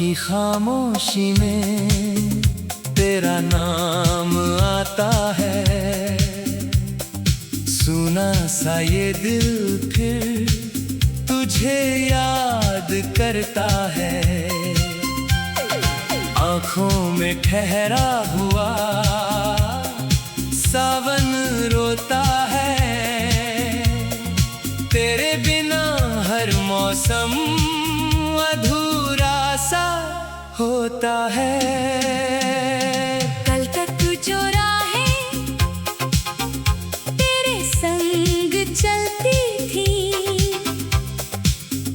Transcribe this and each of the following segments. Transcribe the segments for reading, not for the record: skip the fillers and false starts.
की खामोशी में तेरा नाम आता है। सुना सा ये दिल फिर तुझे याद करता है। आँखों में ठहरा हुआ सावन रोता है। तेरे बिना हर मौसम अधूरा सा होता है। कल तक जो राहें तेरे संग चलती थी,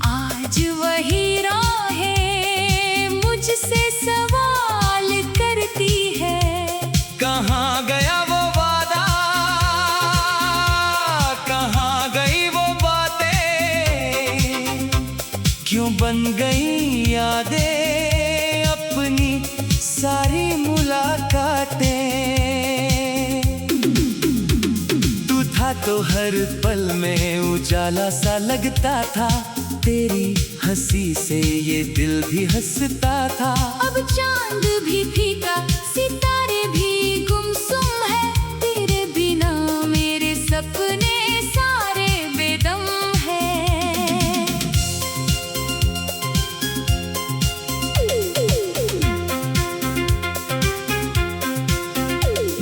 आज वही राहें मुझसे सवाल करती है। कहाँ गया वो वादा, कहाँ गई वो बातें, क्यों बन गई यादें अपनी सारी मुलाकातें। तू था तो हर पल में उजाला सा लगता था। तेरी हंसी से ये दिल भी हंसता था। अब चांद भी फीका, सितारे भी गुमसुम है। तेरे बिना मेरे सपने सारे बेदम है।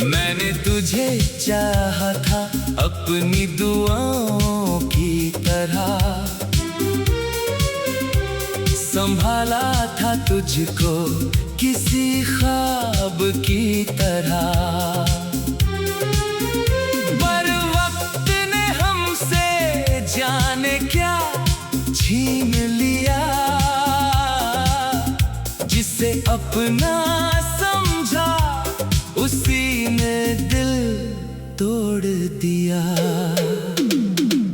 मैंने तुझे चाहा था अपनी दुआओं की तरह, संभाला था तुझको किसी ख्वाब की तरह। पर वक्त ने हमसे जाने क्या छीन लिया। जिसे अपना समझा उसी ने दिल तोड़ दिया।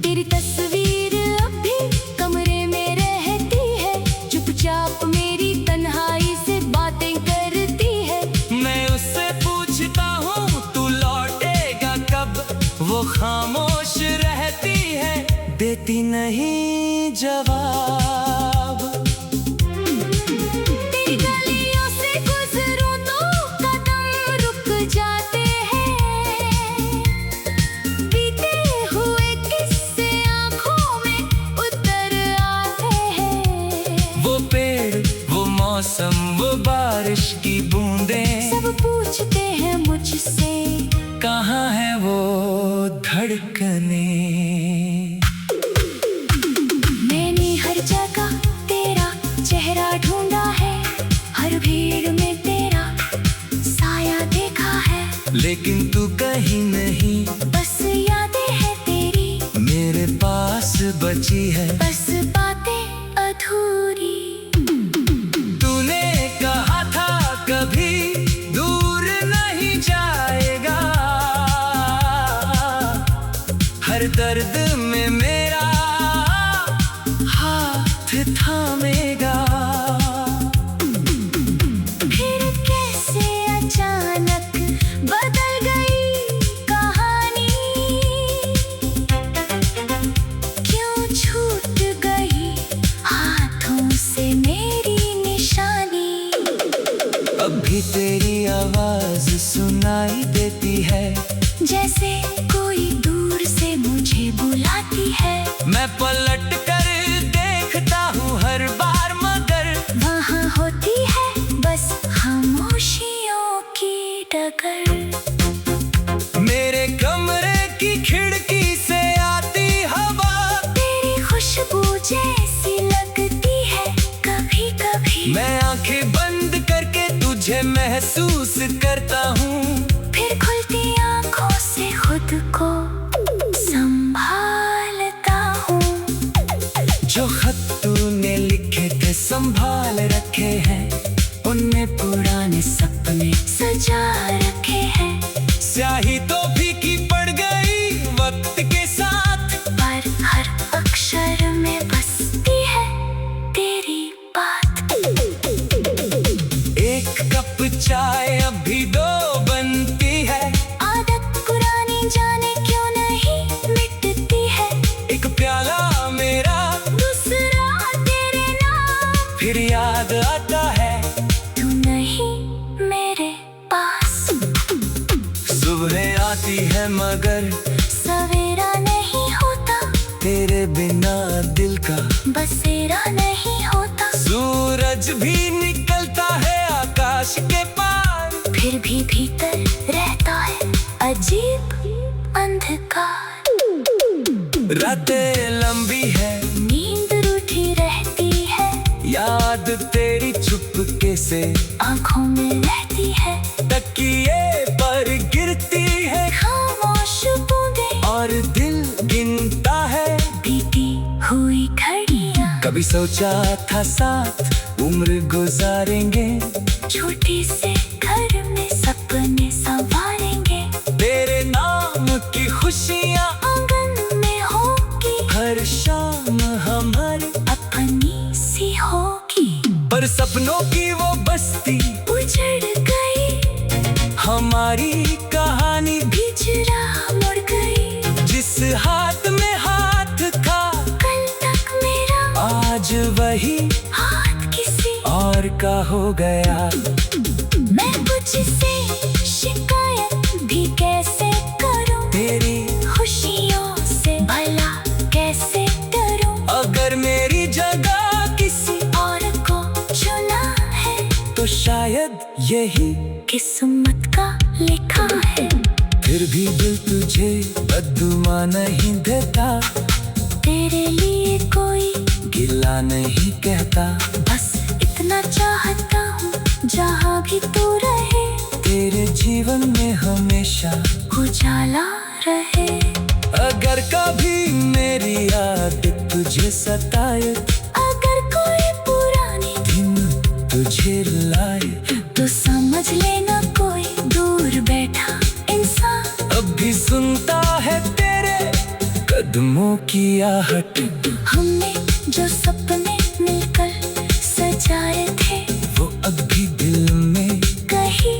तेरी तस्वीर अब भी कमरे में रहती है। चुपचाप मेरी तन्हाई से बातें करती है। मैं उससे पूछता हूँ तू लौटेगा कब, वो खामोश रहती है, देती नहीं जवाब। तेरी गलियों से गुजरूं तो कदम रुक जाते हैं। बीते हुए किस्से आंखों में उतर आते हैं। वो पेड़, वो मौसम, वो बारिश की बूंदें, सब पूछते हैं मुझसे कहाँ है वो धड़कने। मैंने हर जगह तेरा चेहरा ढूंढा है। हर भीड़ में तेरा साया देखा है। लेकिन तू कहीं नहीं, बस यादें हैं तेरी मेरे पास बची है। बस बातें अधूरी। तूने कहा था कभी दूर नहीं जाएगा, हर दर्द में मेरा हाथ थामेगा। फिर कैसे अचानक बदल गई कहानी। क्यों छूट गई हाथों से मेरी निशानी। अब भी तेरी आवाज सुनाई देती है, जैसे कोई दूर से मुझे बुलाती है। मैं पलट कर देखता हूँ हर बार, मगर वहाँ होती है बस खामोशियों की डगर। मेरे कमरे की खिड़की से आती हवा तेरी खुशबू जैसी लगती है कभी कभी। मैं आंखें बंद करके तुझे महसूस करता हूँ। फिर खुलती आंखों से खुद को संभालता हूँ। जो खत तूने लिखे थे संभाल रखे हैं, उनमें पुराने सपने सजा रखे हैं। स्याही तो फीकी पड़ गई वक्त के साथ, पर हर अक्षर में बसती है तेरी बात। एक कप चाय अभी दो है मगर सवेरा नहीं होता, तेरे बिना दिल का बसेरा नहीं होता। सूरज भी निकलता है आकाश के पार, फिर भी भीतर रहता है अजीब अंधकार। रातें लंबी है, नींद रूठी रहती है, याद तेरी चुपके से आंखों में रहती है। तकिए पर गिरती है खामोश बूंदें, और दिल गिनता है बीती हुई घड़ियां। कभी सोचा था साथ उम्र गुजारेंगे, छोटे से घर में सपने संवारेंगे। तेरे नाम की खुशियाँ आंगन में होगी, हर शाम हमारी अपनी सी होगी। पर सपनों की वो बस्ती उजड़ गई, हमारी कहानी बिछड़ा मुड़ गई। जिस हाथ में हाथ था कल तक मेरा, आज वही हाथ किसी और का हो गया। मैं तुझसे शिकायत भी कैसे करूं, तेरी खुशियों से भला कैसे डरूं। अगर मेरी जगह किसी और को चुना है तो शायद यही किस्मत का लिखा है। फिर भी दिल तुझे बददुआ नहीं देता, तेरे लिए कोई गिला नहीं कहता। बस इतना चाहता हूँ जहाँ भी तू रहे, तेरे जीवन में हमेशा उजाला रहे। अगर कभी मेरी याद तुझे सताए, अगर कोई पुरानी दिन तुझे लाए, तो समझ लेना कोई दूर बैठा इंसान अब भी सुनता है तेरे कदमों की आहट। हमने जो सपने मिलकर सजाए थे, वो अब भी दिल में कहीं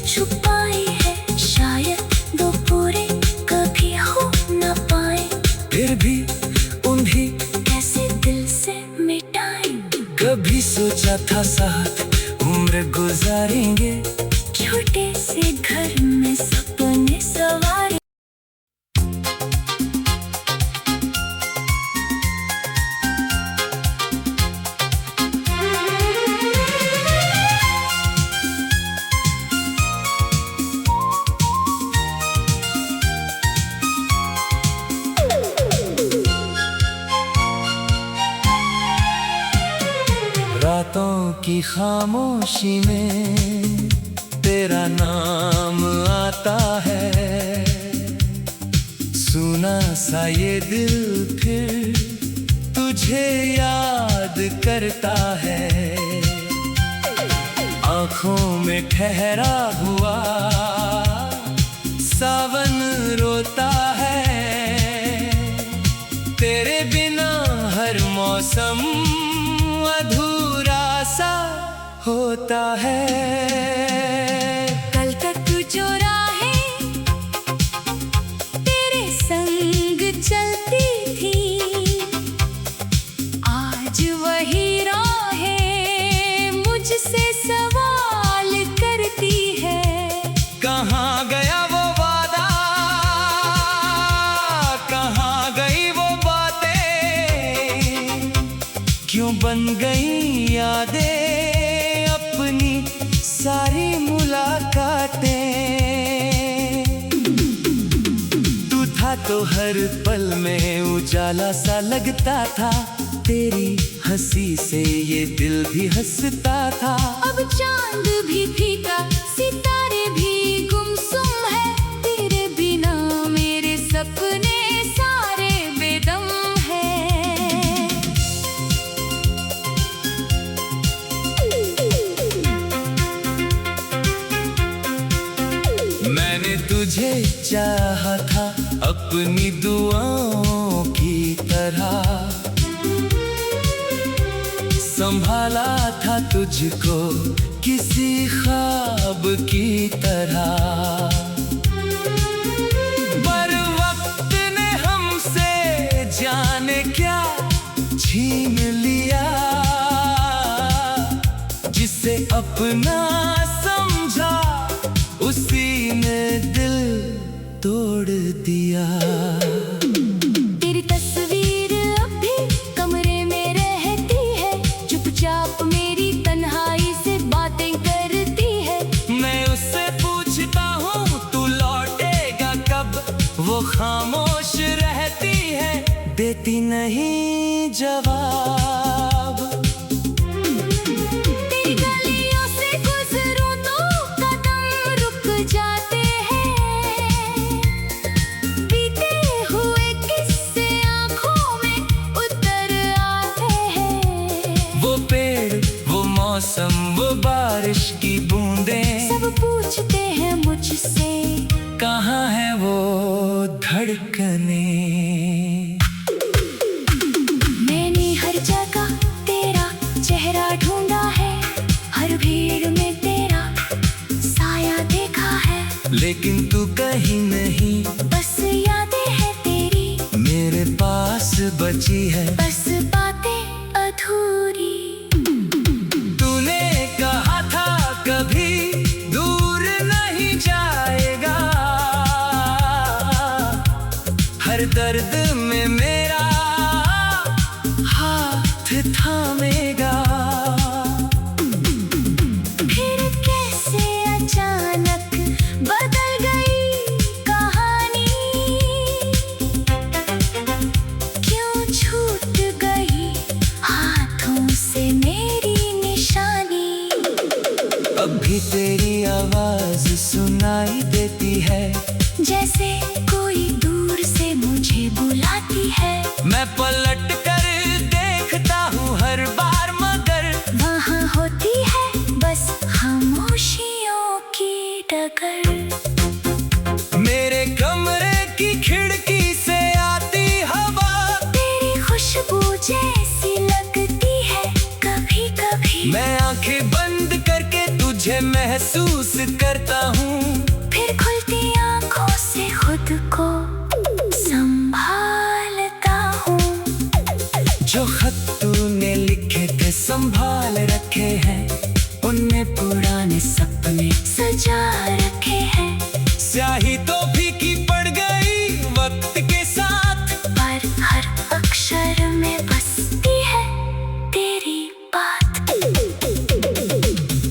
छुपाए है। शायद दो पूरे कभी हो न पाए, फिर भी उन्हीं कैसे दिल से मिटाए। कभी सोचा था साथ उम्र गुजारेंगे, छोटे से घर में सपने सवारे। रातों की खामोशी में तेरा नाम आता है, सुना सा ये दिल फिर तुझे याद करता है। आँखों में ठहरा हुआ सावन रोता है, तेरे बिना हर मौसम अधूरा सा होता है। कल तक जो राहें तेरे संग चलती थी, आज वही राहें मुझसे सवाल करती है। कहाँ गया वो वादा, कहाँ गई वो बातें, क्यों बन गई यादें अपनी सारी मुलाकातें। तू था तो हर पल में उजाला सा लगता था, तेरी हंसी से ये दिल भी हंसता था। अब चांद भी फीका, सितारे भी गुमसुम है, तेरे बिना मेरे सपने सारे बेदम है। मैंने तुझे चाहा था अपनी दुआओं की तरह, संभाला था तुझको किसी ख्वाब की तरह। पर वक्त ने हमसे जाने क्या छीन लिया, जिसे अपना समझा उसी ने दिल तोड़ दिया। तेरी तस्वीर अब भी कमरे में रहती है, चुपचाप मेरी तन्हाई से बातें करती है। मैं उससे पूछता हूँ तू लौटेगा कब, वो खामोश रहती है, देती नहीं जवाब। तेरी गलियों से गुजरूं तो कदम रुक जाते हैं, बीते हुए किस्से आंखों में उतर आते हैं। वो पेड़, वो मौसम, वो बारिश की बूंदें, सब पूछते हैं मुझसे कहाँ है वो धड़कने। मैंने हर जगह तेरा चेहरा ढूंढा है, हर भीड़ में तेरा साया देखा है, लेकिन तू कहीं नहीं, बस यादें हैं तेरी मेरे पास बची है। बस बातें अधूरी। तूने कहा था कभी दूर नहीं जाएगा, हर दर्द में मेरा हाथ थामेगा। फिर कैसे अचानक बदल गई कहानी, क्यों छूट गई हाथों से मेरी निशानी। अब भी तेरी आवाज सुनाई देती है, जैसे कोई दूर से मुझे बुलाती है। मैं पलट कर देखता हूँ हर बार, मगर वहाँ होती है बस खामोशियों की डगर। मेरे कमरे की खिड़की से आती हवा, तेरी खुशबू जैसी लगती है कभी कभी। मैं आंखें बंद करके तुझे महसूस करता हूँ, फिर खुलती आंखों से खुद को संभालता हूँ। जो खत तूने लिखे थे संभाल रखे हैं, उनमें पुराने सपने सजा रखे हैं, स्याही तो फीकी पड़ गई वक्त के साथ, पर हर अक्षर में बसती है तेरी बात।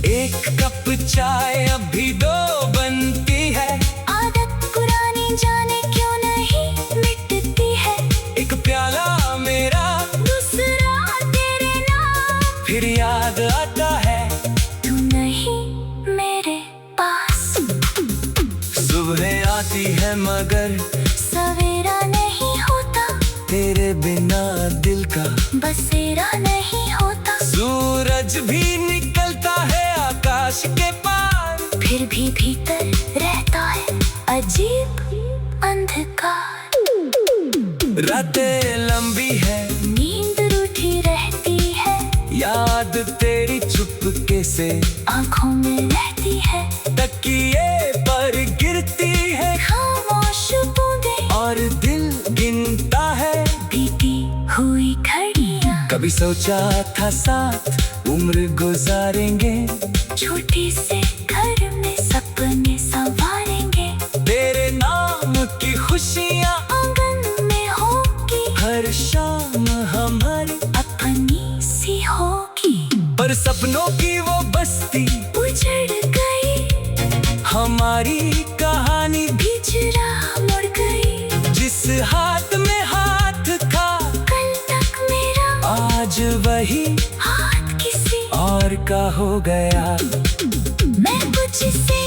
एक कप चाय अभी दो बनती है, आदत पुरानी जाने क्यों नहीं मिटती है। एक प्याला मेरा दूसरा तेरे नाम, फिर याद आता है तू नहीं मेरे पास। सुबह आती है मगर सवेरा नहीं होता, तेरे बिना दिल का बसेरा नहीं होता। सूरज भी निकलता है आकाश के पार, फिर भी भीतर रहता है अजीब अंधकार। रातें लंबी है, नींद रूठी रहती है, याद तेरी चुपके से आंखों में रहती है। तकिए पर गिरती है खामोश बूंदें और दिल गिनता है बीती हुई घड़ियां। कभी सोचा था साथ उम्र गुजारेंगे, छोटी से घर में सपने संवारेंगे। तेरे नाम की खुशियाँ आंगन में होगी, हर शाम हमारी अपनी सी होगी। पर सपनों की वो बस्ती उजड़ गई, हमारी कहानी हिजरा मुड़ गई। जिस हाथ में हाथ था कल तक मेरा, आज वही हाथ किसी और का हो गया। मैं तुझसे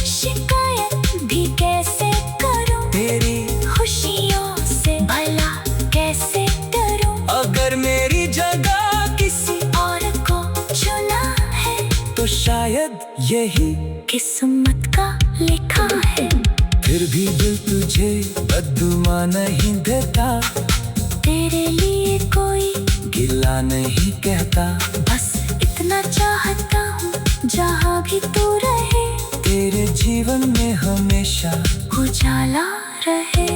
शिकायत भी कैसे करूं, तेरी खुशियों से भला कैसे डरूं। अगर मेरी जगह किसी और को चुना है तो शायद यही किस्मत का लिखा है। फिर भी दिल तुझे बद्दुआ नहीं देता, तेरे लिए कोई गिला नहीं कहता। बस इतना चाहता हूँ जहाँ भी तू रहे, तेरे जीवन में हमेशा उजाला रहे।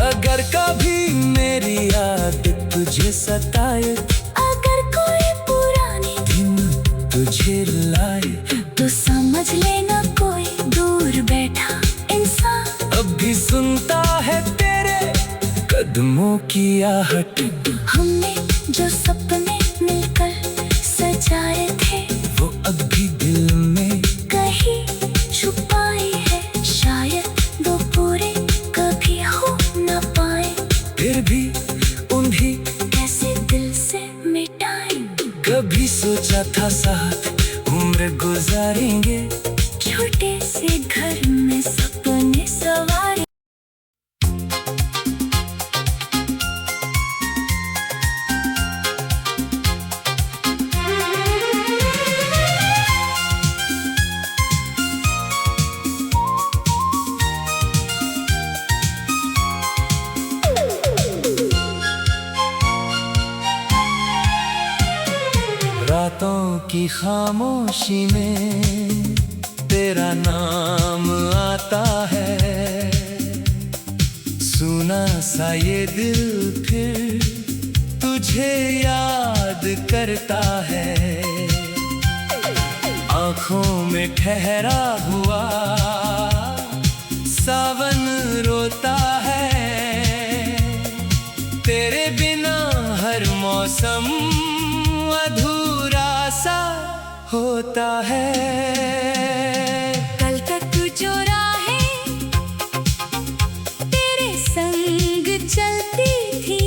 अगर कभी मेरी याद तुझे सताए, अगर कोई पुरानी दिन तुझे लाए, तो समझ लेना कोई दूर बैठा इंसान अब भी सुनता कदमों की आहट, हमने जो सपने मिलकर सजाए थे वो अब भी दिल में कहीं छुपाई है। शायद दो पूरे कभी हो न पाए, फिर भी उन्हीं कैसे दिल से मिटाए। कभी सोचा था साथ उम्र गुजारेंगे, छोटे से घर में सपने सवारे। रातों की खामोशी में तेरा नाम आता है, सुना सा ये दिल फिर तुझे याद करता है। आँखों में ठहरा हुआ सावन रोता है, तेरे बिना हर मौसम अधूरा सा होता है। कल तक जो राहें तेरे संग चलती थी,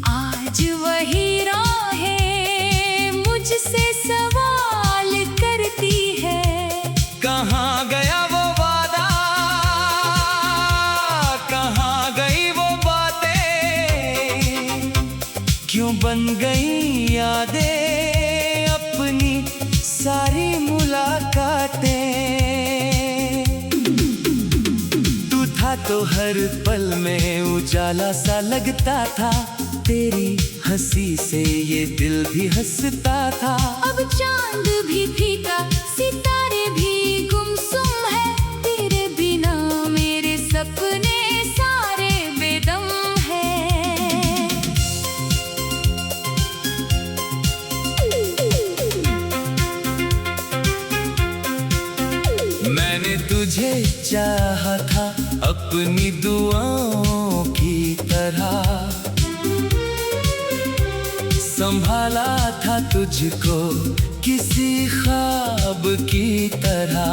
आज वही राहें मुझसे सवाल करती है। कहाँ गया वो वादा, कहाँ गई वो बातें, क्यों बन गई यादें अपनी सारी मुलाकातें। तू था तो हर पल में उजाला सा लगता था, तेरी हंसी से ये दिल भी हंसता था। अब चांद भी फीका, सितारे भी गुमसुम है, तेरे बिना मेरे सपने सारे बेदम है। मैंने तुझे चाहा था अपनी दुआओं की तरह, संभाला था तुझको किसी ख्वाब की तरह।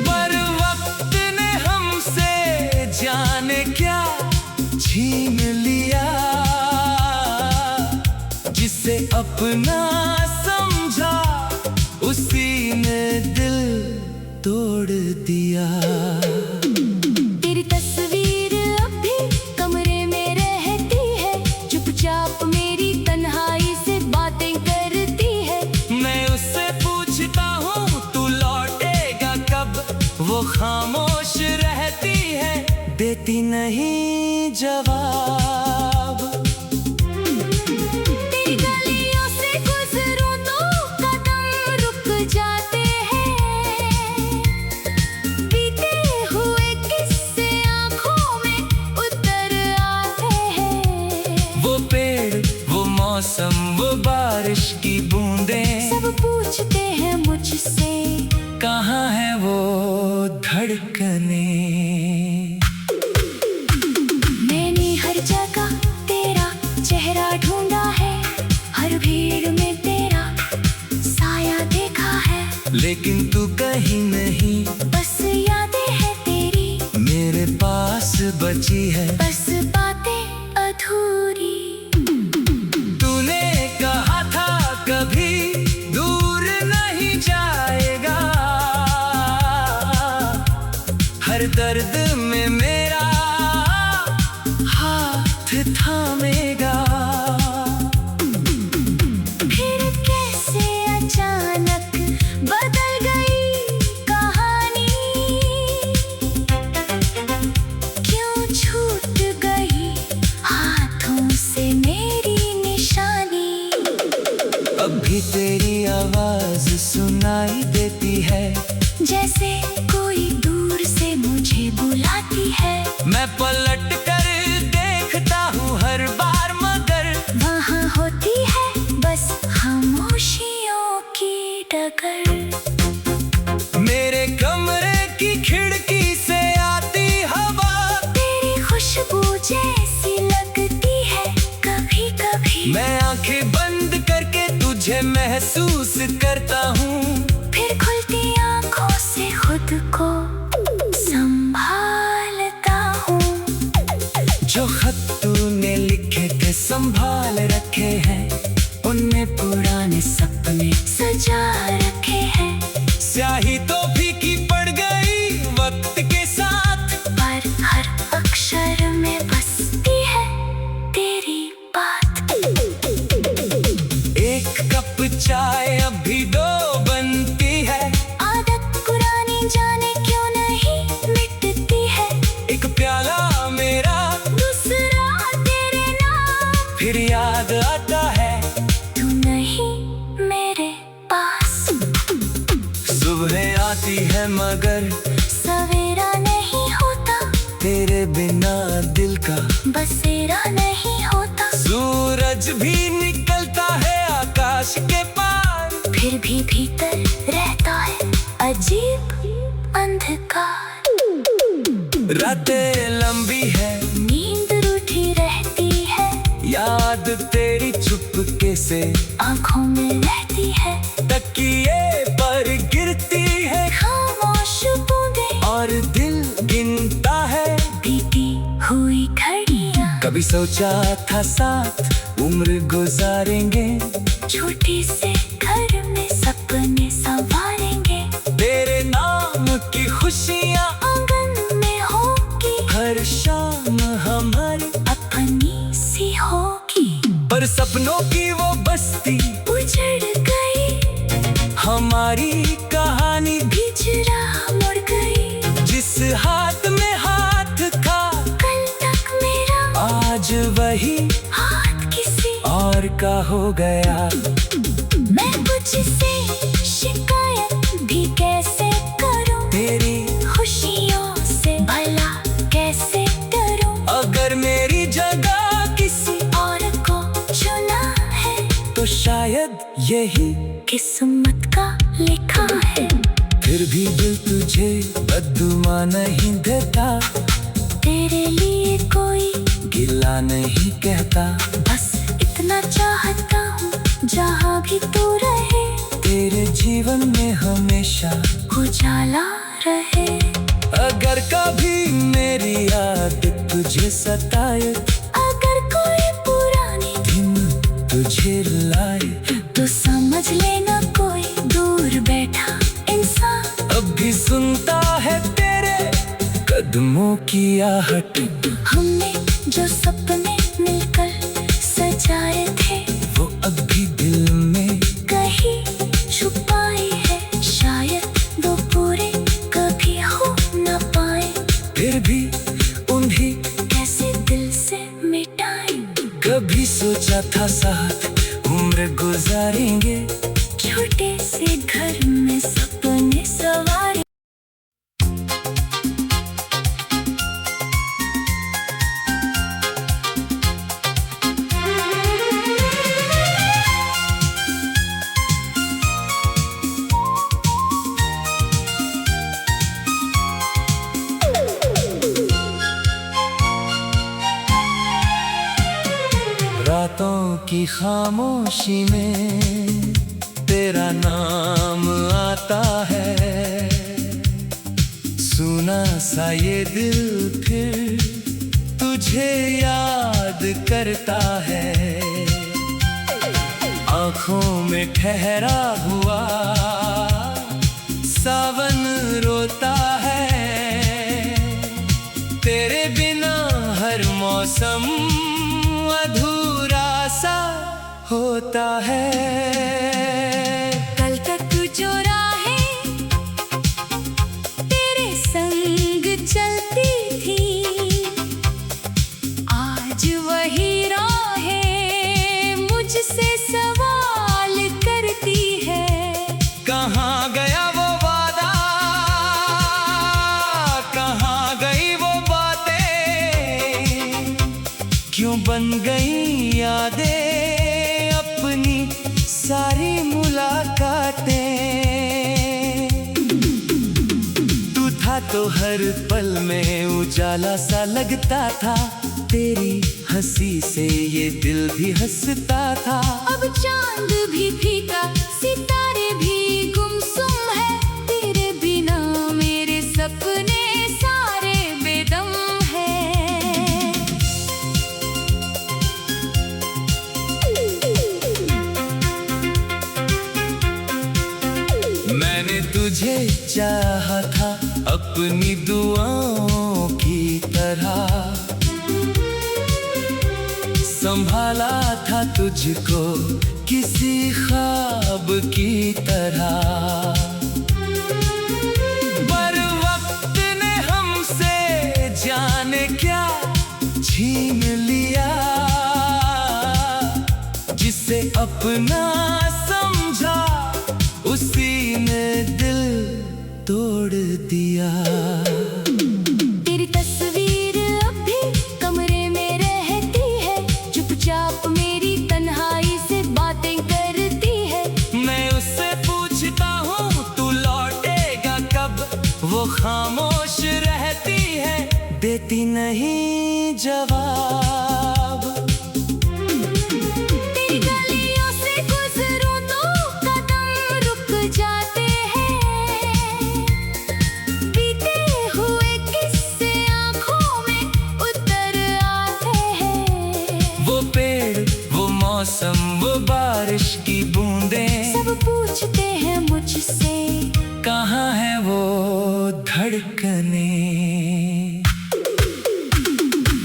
पर वक्त ने हमसे जाने क्या छीन लिया, जिसे अपना समझा उसी ने दिल तोड़ दिया। तेरी तस्वीर अब भी कमरे में रहती है, चुपचाप मेरी तन्हाई से बातें करती है। मैं उससे पूछता हूँ तू लौटेगा कब, वो खामोश रहती है, देती नहीं जवाब। तेरी गलियों से गुजरूं तो कदम रुक जाते हैं, बीते हुए किस्से आंखों में उतर आते हैं। वो पेड़, वो मौसम, वो बारिश की बूंदें, सब पूछते हैं मुझसे कहाँ है वो धड़कने। मैंने हर जगह तेरा चेहरा ढूंढा है, हर भीड़ में तेरा साया देखा है, लेकिन तू कहीं नहीं बस यादें हैं तेरी मेरे पास बची है। बस बातें अधूरी। तूने कहा था कभी दूर नहीं जाएगा, हर दर्द में मेरा हाथ थामेगा। फिर कैसे अचानक बदल गई कहानी, क्यों छूट गई हाथों से मेरी निशानी। अब भी तेरी आवाज सुनाई देती है, जैसे कोई दूर से मुझे बुलाती है। मैं पलट कर देखता हूँ हर बार महसूस करता हूँ। फिर खुलती आंखों से खुद को संभालता हूँ। जो खत तूने लिखे थे संभाल रखे हैं, उनमें पुराने सपने सजा रखे हैं। स्याही तो फीकी पड़ गई वक्त के साथ, पर हर अक्षर में बसती है तेरी बात। एक कप चाय अब भी दो बनती है, आदत पुरानी जाने क्यों नहीं मिटती है। एक प्याला मेरा दूसरा तेरे नाम, फिर याद आता है तू नहीं मेरे पास। सुबह आती है मगर सवेरा नहीं होता, तेरे बिना दिल का बसेरा नहीं होता। सूरज भी निकलता है आकाश के पार, फिर भी भीतर रहता है अजीब अंधकार। रातें लंबी है, नींद रूठी रहती है, याद तेरी चुपके से आंखों में रहती है। तकिए पर गिरती है खामोश बूंदें और दिल गिनता है बीती हुई घड़ियां। कभी सोचा था साथ उम्र गुजारेंगे, छोटे से घर में सपने संवारेंगे। तेरे नाम की खुशियाँ आंगन में होगी, हर शाम हमारी अपनी सी होगी। पर सपनों की वो बस्ती उजड़ गई, हमारी कहानी बिछड़ा मुड़ गई। जिस हाथ में हाथ था कल तक मेरा, आज वही हाथ किसी और का हो गया। मैं तुझसे शिकायत भी कैसे करूं, तेरी खुशियों से भला कैसे डरूं। अगर मेरी जगह किसी और को चुना है तो शायद यही किस्मत का लिखा है। फिर भी दिल तुझे बद्दुआ नहीं देता, तेरे लिए कोई गिला नहीं कहता। बस इतना चाहता हूँ जहाँ भी तू रहे, तेरे जीवन में हमेशा उजाला रहे। अगर कभी मेरी याद तुझे सताए, अगर कोई पुरानी दिन तुझे लाए, तो समझ लेना कोई दूर बैठा इंसान अब भी सुनता है तेरे कदमों की आहट। हमने जो सपने मिलकर सजाए थे, वो अब भी दिल में कहीं छुपाए है। शायद वो पूरे कभी हो न पाए, फिर भी उन्हीं कैसे दिल से मिटाए। कभी सोचा था साथ उम्र गुजारेंगे, छोटे से घर में सपने सवारे। रातों की खामोशी में तेरा नाम आता है, सुना सा ये दिल फिर तुझे याद करता है। आँखों में ठहरा हुआ सावन रोता है, तेरे बिना हर मौसम अधूरा सा होता है। कल तक जो राहें तेरे संग चलती थी, आज वही राहें मुझसे सवाल करती है। कहाँ गया वो वादा, कहाँ गई वो बातें, क्यों बन गई यादें अपनी सारी मुलाकातें। तू था तो हर पल में उजाला सा लगता था, तेरी हंसी से ये दिल भी हंसता था। अब चांद भी फीका चाहा था अपनी दुआओं की तरह, संभाला था तुझको किसी ख्वाब की तरह। पर वक्त ने हमसे जाने क्या छीन लिया, जिसे अपना समझा उसी ने दिल तोड़ दिया। तेरी तस्वीर अब भी कमरे में रहती है, चुपचाप मेरी तन्हाई से बातें करती है। मैं उससे पूछता हूँ तू लौटेगा कब, वो खामोश रहती है, देती नहीं जवाब। तेरी गलियों से गुजरूं तो कदम रुक जाते हैं, बीते हुए किस्से आंखों में उतर आते हैं। वो पेड़, वो मौसम, वो बारिश की बूंदें, सब पूछते हैं मुझसे कहाँ है वो धड़कने।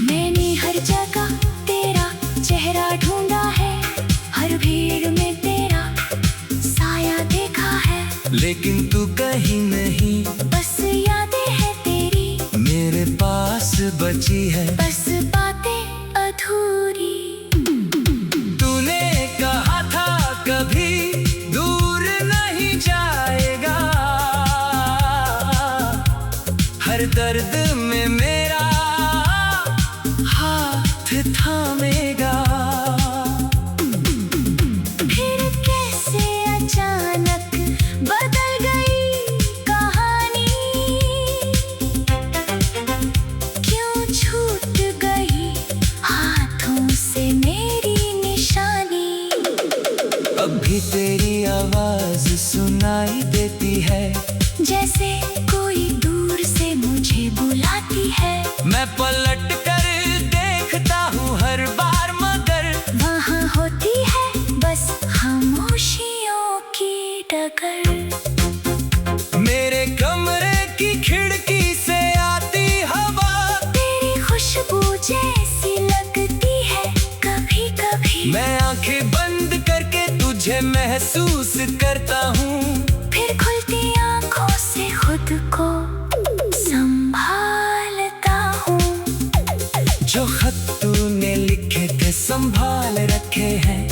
मैंने हर जगह तेरा चेहरा ढूंढा है, हर भीड़ में तेरा साया देखा है, लेकिन तू कहीं नहीं, बस यादें हैं तेरी मेरे पास बची है। बस बातें अधूरी। तूने कहा था कभी दूर नहीं जाएगा, हर दर्द में मेरा हाथ थामेगा। फिर कैसे अचानक बदल गई कहानी, क्यों छूट गई हाथों से मेरी निशानी। अब भी तेरी आवाज सुनाई देती है, जैसे कोई दूर से मुझे बुलाती है। मैं पलट कर देखता हूँ हर बार, मगर वहाँ होती है बस खामोशियों की डगर। मेरे कमरे की खिड़की से आती हवा, तेरी खुशबू जैसी लगती है कभी कभी। मैं आंखें बंद करके तुझे महसूस करता हूँ, फिर खुलती आंखों से खुद को संभालता हूँ। जो खत तूने लिखे थे संभाल रखे हैं,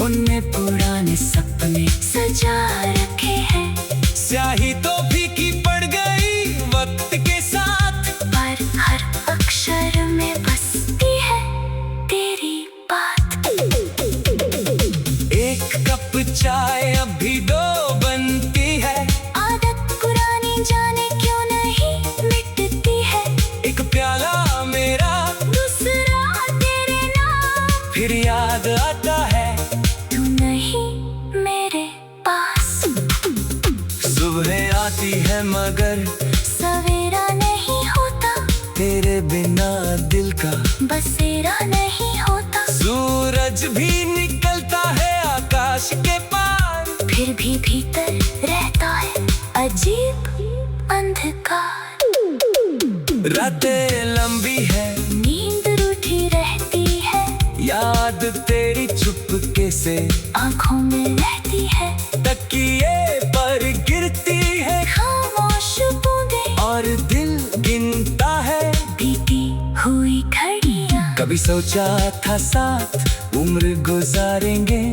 उनमें पुराने सपने सजा रखे हैं। स्याही तो फीकी पड़ गई वक्त के साथ, पर हर अक्षर में बसती है तेरी बात। एक कप चाय अब भी दो बनती है, आदत पुरानी जाने क्यों नहीं मिटती है। एक प्याला मेरा दूसरा तेरे नाम, फिर याद आता है तू नहीं मेरे पास। सुबह आती है मगर सवेरा नहीं होता, तेरे बिना दिल का बसेरा नहीं होता। सूरज भी निकलता है आकाश के पार, फिर भी भीतर रहता है अजीब अंधकार। रातें लंबी है, नींद रूठी रहती है, याद तेरी चुपके से आंखों में रहती है। तकिए पर गिरती है खामोश बूंदें और दिल गिनता है बीती हुई घड़ियां। कभी सोचा था साथ उम्र गुजारेंगे,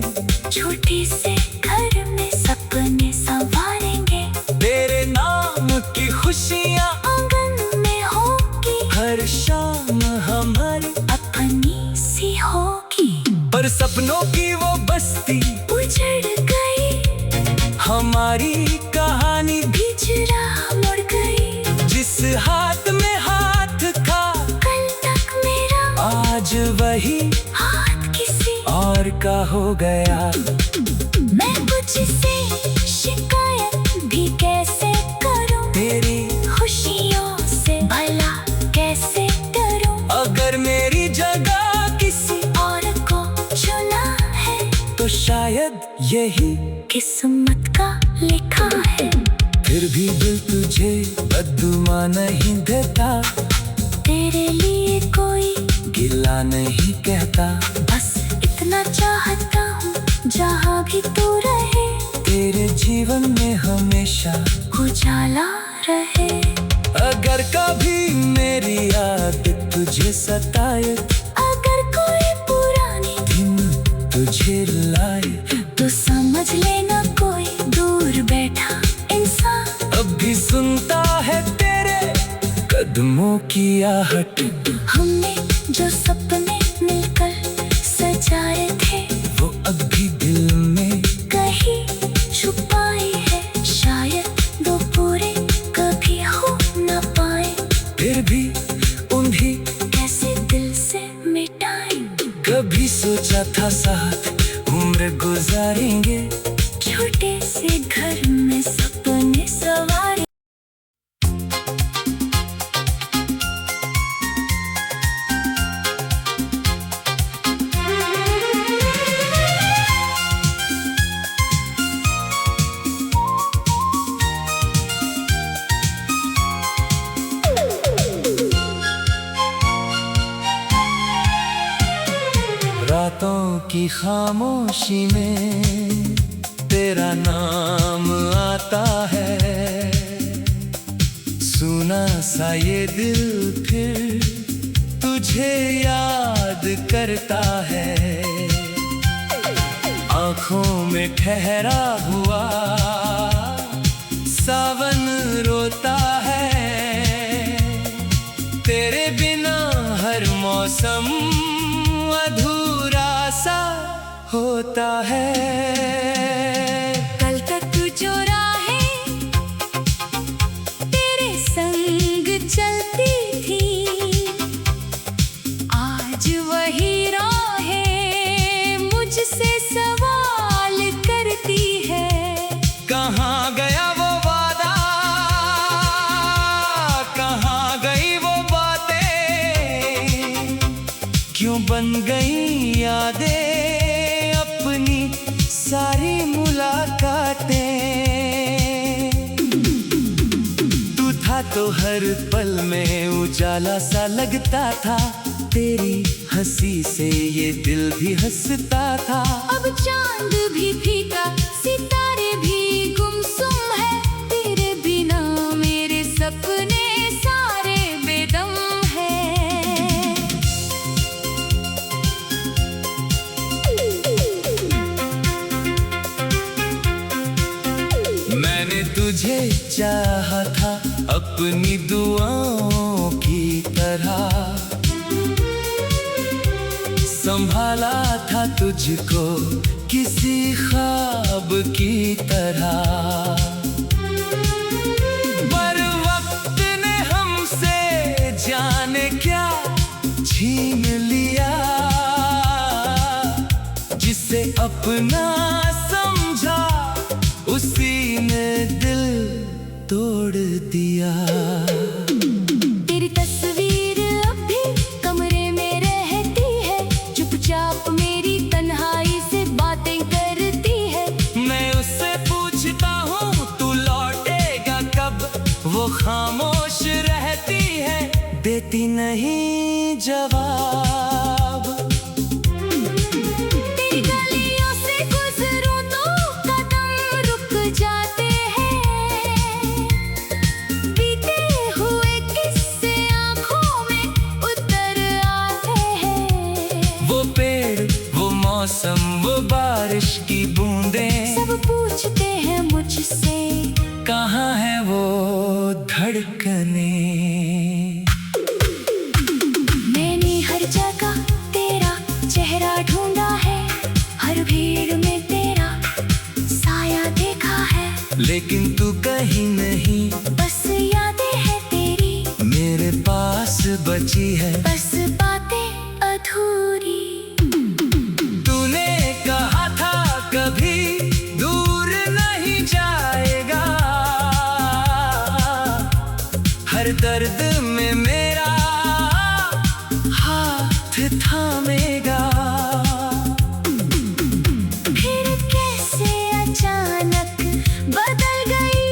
छोटे से घर में सपने संवारेंगे। तेरे नाम की खुशियाँ आंगन में होगी, हर शाम हमारी अपनी सी होगी। पर सपनों की वो बस्ती उजड़ गई, हमारी कहानी बिछड़ा मुड़ गई। जिस हाथ में हाथ था कल तक मेरा, आज वही हाथ किसी और का हो गया। मैं तुझसे शिकायत भी कैसे करूं, तेरी खुशियों से भला कैसे डरूं। अगर मेरी जगह किसी और को चुना है तो शायद यही किस्मत का लिखा है। फिर भी दिल तुझे बददुआ नहीं देता, तेरे लिए कोई गिला नहीं कहता। बस इतना चाहता हूँ जहाँ भी तू रहे, तेरे जीवन में हमेशा उजाला रहे। अगर कभी मेरी याद तुझे सताए, अगर कोई पुरानी दिन तुझे रुलाए, तो समझ लेना कोई दूर बैठा इंसान अब भी सुनता है तेरे कदमों की आहट। हमने जो सपने मिलकर सजाए थे, वो अब भी दिल में कहीं छुपाए है। शायद दो पूरे कभी हो न पाए, फिर भी उन्हीं कैसे दिल से मिटाए। कभी सोचा था साथ उम्र गुजारेंगे, छोटे से घर में सपने सवारे। रातों की खामोशी में तेरा नाम आता है, सुना सा ये दिल फिर तुझे याद करता है। आँखों में ठहरा हुआ सावन रोता है, तेरे बिना हर मौसम अधूरा सा होता है। कल तक तू जो राहें तेरे संग चलती थी, आज वही राहें मुझसे सवाल करती है। कहाँ गया वो वादा, कहाँ गई वो बातें, क्यों बन गई यादें अपनी सारी मुलाकातें। तू था तो हर पल में उजाला सा लगता था, तेरी हंसी से ये दिल भी हंसता था। अब चांद भी फीका, सितारे भी गुमसुम है, तेरे बिना मेरे सपने सारे बेदम है। मैंने तुझे चाहा था अपनी दुआओं की तरह, संभाला था तुझको किसी ख्वाब की तरह। पर वक्त ने हमसे जाने क्या छीन लिया, जिसे अपना समझा उसी ने दिल तोड़ दिया। तेरी तस्वीर अब भी कमरे में रहती है, चुपचाप मेरी तन्हाई से बातें करती है। मैं उससे पूछता हूँ तू लौटेगा कब, वो खामोश रहती है, देती नहीं जवाब। तेरी गलियों से गुजरूं तो कदम रुक जाते हैं, बीते हुए किस्से आँखों में उतर आते हैं। वो पेड़, वो मौसम, वो बारिश की बूंदें, सब पूछते हैं मुझसे कहाँ है वो धड़कने। मैंने हर जगह तेरा चेहरा ढूंढा है, हर भीड़ में तेरा साया देखा है, लेकिन तू कहीं नहीं, बस यादें हैं तेरी मेरे पास बची है। बस बातें अधूरी। तूने कहा था कभी दूर नहीं जाएगा, हर दर्द में मेरा हाथ थामेगा। फिर कैसे अचानक बदल गई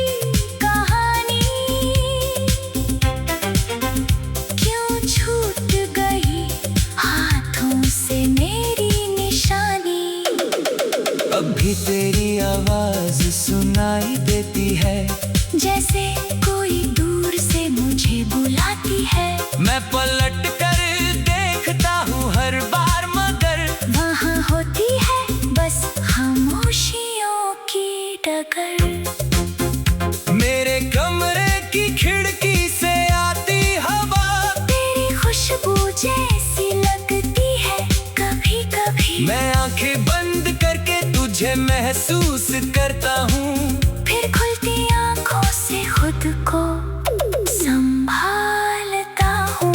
जैसी लगती है कभी कभी। मैं आंखें बंद करके तुझे महसूस करता हूँ, फिर खुलती आंखों से खुद को संभालता हूँ।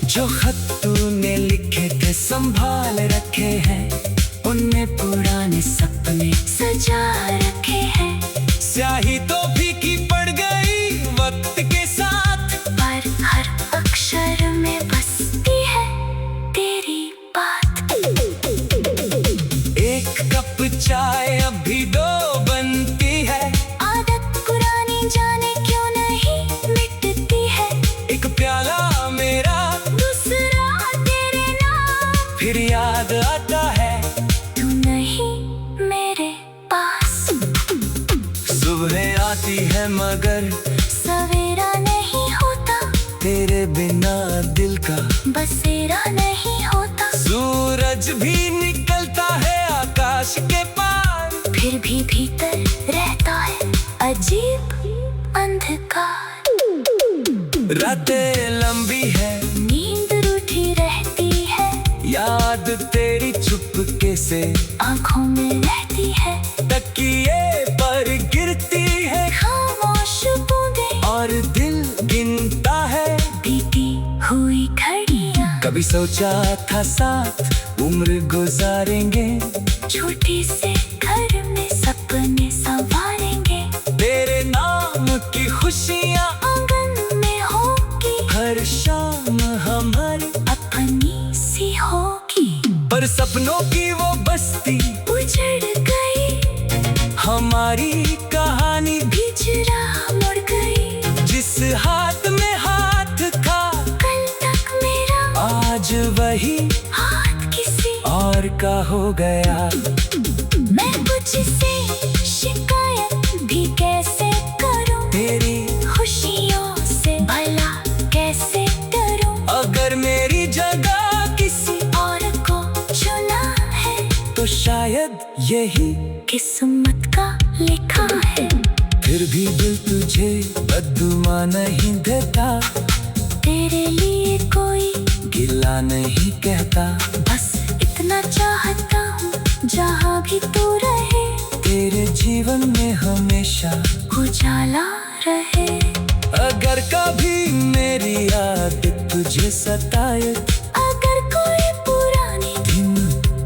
जो खत तूने लिखे थे संभाल रखे हैं, उनमें पुराने सपने सजा रखे हैं। स्याही तो फीकी पड़ गई वक्त के साथ, पर हर अक्षर में बसती है तेरी बात। एक कप चाय अभी दो बनती है, आदत पुरानी जाने क्यों नहीं मिटती है। एक प्याला मेरा दूसरा तेरे नाम, फिर याद आता है तू नहीं मेरे पास। सुबह आती है मगर सवेरा नहीं होता, तेरे बिना दिल का बसेरा नहीं होता। सूरज भी निकलता है आकाश के पार, फिर भी भीतर रहता है अजीब अंधकार। रातें लंबी है, नींद रूठी रहती है, याद तेरी चुपके से आंखों में रहती है। तकिए पर गिरती है खामोश बूंदें और दिल गिनता है बीती हुई घड़ियां। कभी सोचा था साथ उम्र गुजारेंगे, छोटी से घर में सपने संवारेंगे। तेरे नाम की खुशियाँ आंगन में होगी, हर शाम हमारी अपनी सी होगी। पर सपनों की वो बस्ती उजड़ गई, हमारी कहानी भी हिजरा मुड़ गई। जिस हाथ में हाथ था कल तक मेरा, आज वही हाथ किसी और का हो गया। मैं तुझसे शिकायत भी कैसे करूं, तेरी खुशियों से भला कैसे डरूं। अगर मेरी जगह किसी और को चुना है तो शायद यही, किस्मत का लिखा है। फिर भी दिल तुझे बद्दुआ नहीं देता, तेरे लिए कोई गिला नहीं कहता। बस इतना चाहता हूँ जहाँ भी तू रहे, तेरे जीवन में हमेशा उजाला रहे। अगर कभी मेरी याद तुझे सताए, अगर कोई पुरानी दिन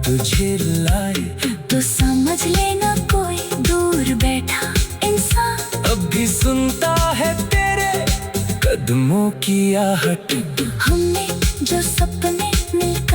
तुझे लाए, तो समझ लेना कोई दूर बैठा इंसान अब भी सुनता है तेरे कदमों की आहट। हमने जो सपने मिलकर